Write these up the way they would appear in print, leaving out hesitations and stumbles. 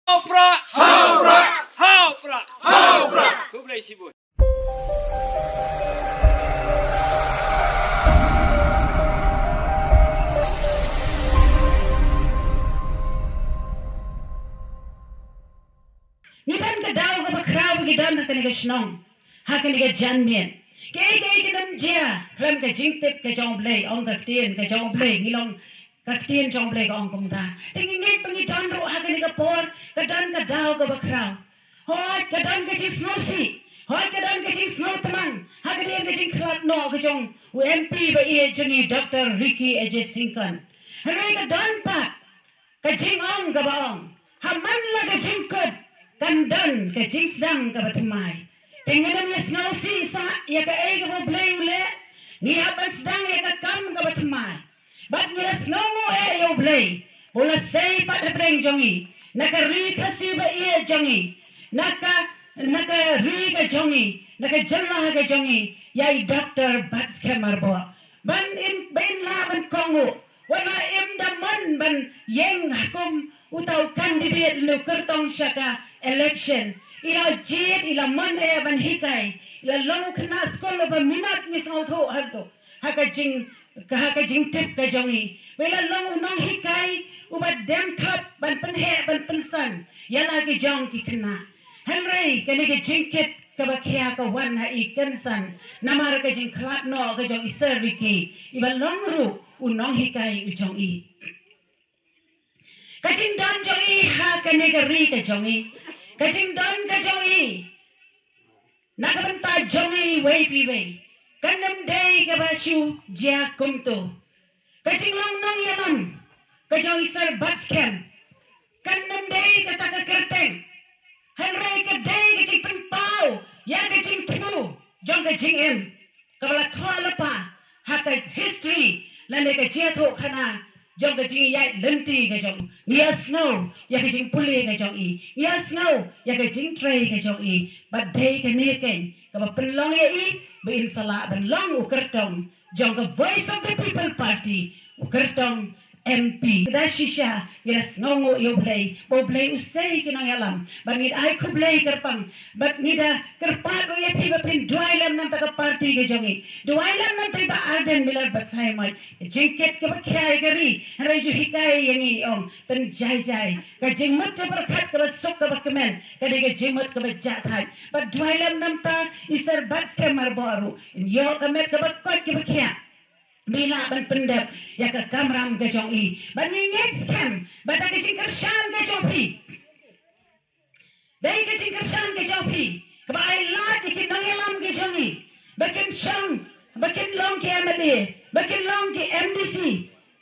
Haupra, Haupra, Haupra, Haupra. Kublai Sibut. Niban ka daw ka bakraw gidan na kaniga snong. Ha kaniga janmien. Kay kinam jia. Ram ka jingtip ka jong blay. Ong ka tien ka jong blay. Ngilong ka tien jong blay ka ong kumda. Tingingit pangitan ro ha kaniga por. Kadan ka daw ka bakraw. Hoy kadan ka jing snowsi. Hoy kadan ka jing snow tamang. Ha kaniga ka jing klat no ka jong UMP ba iya juni Dr. Ricky Ajay Singkan. Hanay ka dan pa. Ka jing ong ka baong. Haman la ka jing kod. Kandan ke jingsang ke batumai. Pengen dia snowsi sa ya ke ai ke boleh ule. Ni apa sedang ya ke kam ke batumai. Bat ni snowmo yo boleh. Bola sei pat preng jongi. Naka ri khasi ba ie jongi. Naka ri ke jongi. Naka jalla ke jongi. Yai doktor bats ke marbo. Ban in ben la ban kongo. Wala im da man ban yeng hakum utau kandidat lu kertong syaka election ila jit ila man ban hikai ila long kena sekolah ba minat ni sauto halto haka jing tip ka jongi wala long nong hikai ubat dem thap ban penhe ban pensan yala ki jong ki kena henry kani ki jingkit ka bakhya ka wan ha ikan san namar ka jing klat no ka jong iseriki iba long ru unong hikai ujong i kajing don jongi ha kani ka ri ka jongi kajing don ka jongi nakabanta jongi wei pi wei kanam dei ka basu jia kumto kajing long nong yalam ka jongi sar batsken kanam dei ka taka kerteng hanrai ka dei ka jing penpau ya ka jing tu jong ka jing em kabala khala pa ha ka history lane ka jia tho khana jong ka jing yai lenti ka jong ya snow ya ka jing puli ka jong i ya snow ya ka jing tray ka jong i but day ka ne ken ka ba penlong ya i ba in sala ban long u kertong jong ka voice of the people party u kertong MP da shisha yes ngongo yo play bo play usay kinang yalam bangit ay ko play kerpang but nida kerpat ro ya piba pin duailam nam ta party ke jongi duailam nam ta ba aden milar basai mai jingket ke ba khai gari rai ju hikai yangi om pen jai jai ka jingmat ke berkat ke sok ke kemen ka de jingmat ke ja thai but duailam nam ta isar bats ke marbaru yo ka met ke ba kot ke ba khia bila ban pendap ya ke kamram ke jong i ban ngets kam bata ke sing kersan ke jong pi dai ke sing kersan ke jong pi ke ba ai la ke nangelam ke jong i bakin shang bakin long ke amade bakin long ke MDC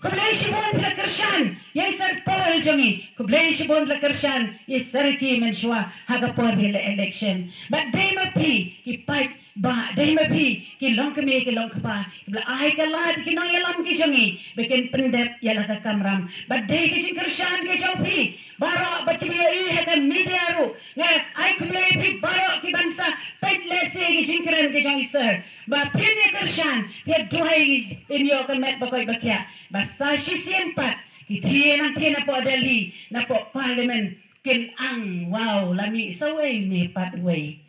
kublai shibon la kersan ya sar pol jong i kublai shibon la kersan ya sar ki menshwa haga por bila election but dai ma pi ki pipe ba dai ma pi ki long ke me ki long pa bla ai ka la ki no yalam ki jongi beken pendep ya la ka kamram ba dai ki jing kershan ke jopi baro ba ki i ha ka media ru nga ai kumle pi baro ki bansa pet lese ki jing keren ke jongi sir ba pin ya kershan ya duai in yo ka met ba koi ba kya ba sa shi sien pat ki tien na po Delhi na po parliament kin ang wow lami saway ni pat way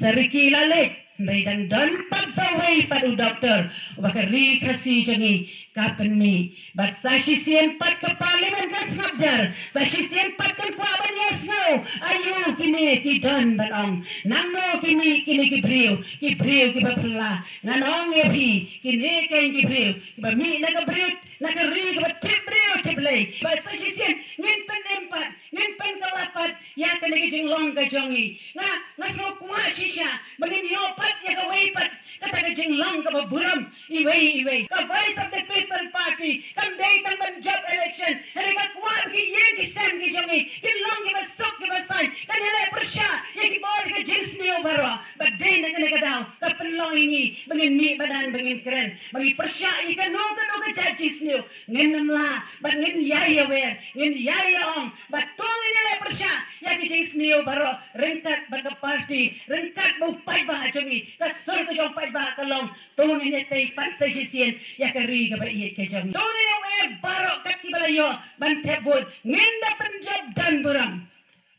sariki lalek May dan pagsaway padu doktor bakari kasi jangi kapan mi but sa sisien pat ka parliament kan sabjar sa sisien pat kan kuaban yes no ayu kini ki dan balong nangno kini ki brio ki bapla nganong epi kini ki brio ki ba mi na ka brio na ka ri ka brio tiblay ba sa sisien ngin pen empat ngin pen kalapat ya ka ni jing long ka jongi nga so kuma shisha bangin yo ya ka way pat kata jing lang ka buram iway ka voice of the people party kam day tam ban job election hari ka kuat ki ye ki sem ki jongi ki long ki basok ki basai kan hele persya ye ki bor ka jins ni obaro but day na ka daw ka penlong ini bangin mi badan bangin keren bagi persya ikan no ka judges ni ngin la but ngin yaya wer ngin yaya ong but tong ni le persya ya ki jins ni obaro rengkat ba party rengkat bu pai ba jongi kasur ke jong pai ba kalong tong ni tei pat sa sisien ya ka ri ka ba iet ke jong tong ni we barok kat ki balayo ban tebut ngin da penjob dan buram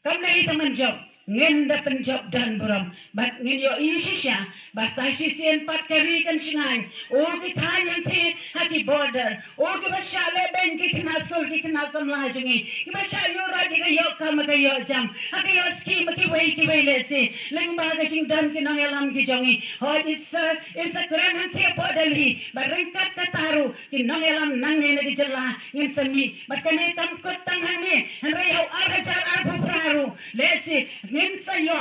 kam na itaman job ngin da penjob dan buram bat ngin yo isisya basa sisien pat kari kan singai o ki thayang the haki border o ki basha le ben ki knasul ki knasam la jungi ki basha yo ra ki yo kam ka yo jam haki yo scheme ki wei le se ling ba ga jing dan ki nang yalam ki jongi ho it's a kran han the podali barangkat ka taru ki nang yalam nang ne ki jalla ngin sami bat kane tam kot tang hani han rei ho ara jar ar praru le se ngin sa yo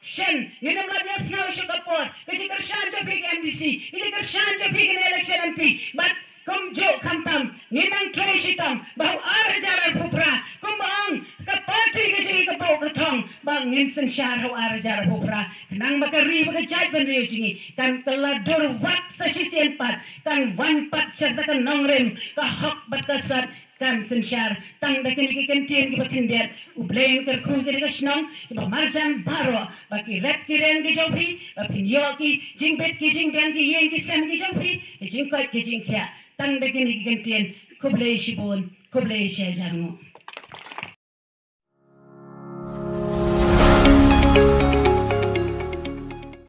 shen yunam la yes now shukapot kasi kershan jo pig MDC kasi kershan jo pig election MP but kum jo kantam ngimang tray sitam bahu ara jaran pupra kum bang ka party kasi ka pau ka thong bang ngin san shar ho ara jaran pupra nang makari baka jai ban riu jingi kan teladur wat sa sisien pat kan wan pat syarta kan nongrem ka hok bat kasat kan sensyar tang da kini kikan tien ki bakin dia ublain ker khu ki ka snong ki ba marjan baro ba ki rap ki ren ki jopi ba pin yo ki jing bet ki jing ben ki yen ki sem ki jopi ki jing ko ki jing kya tang da kini kikan tien kublai shibon kublai shajango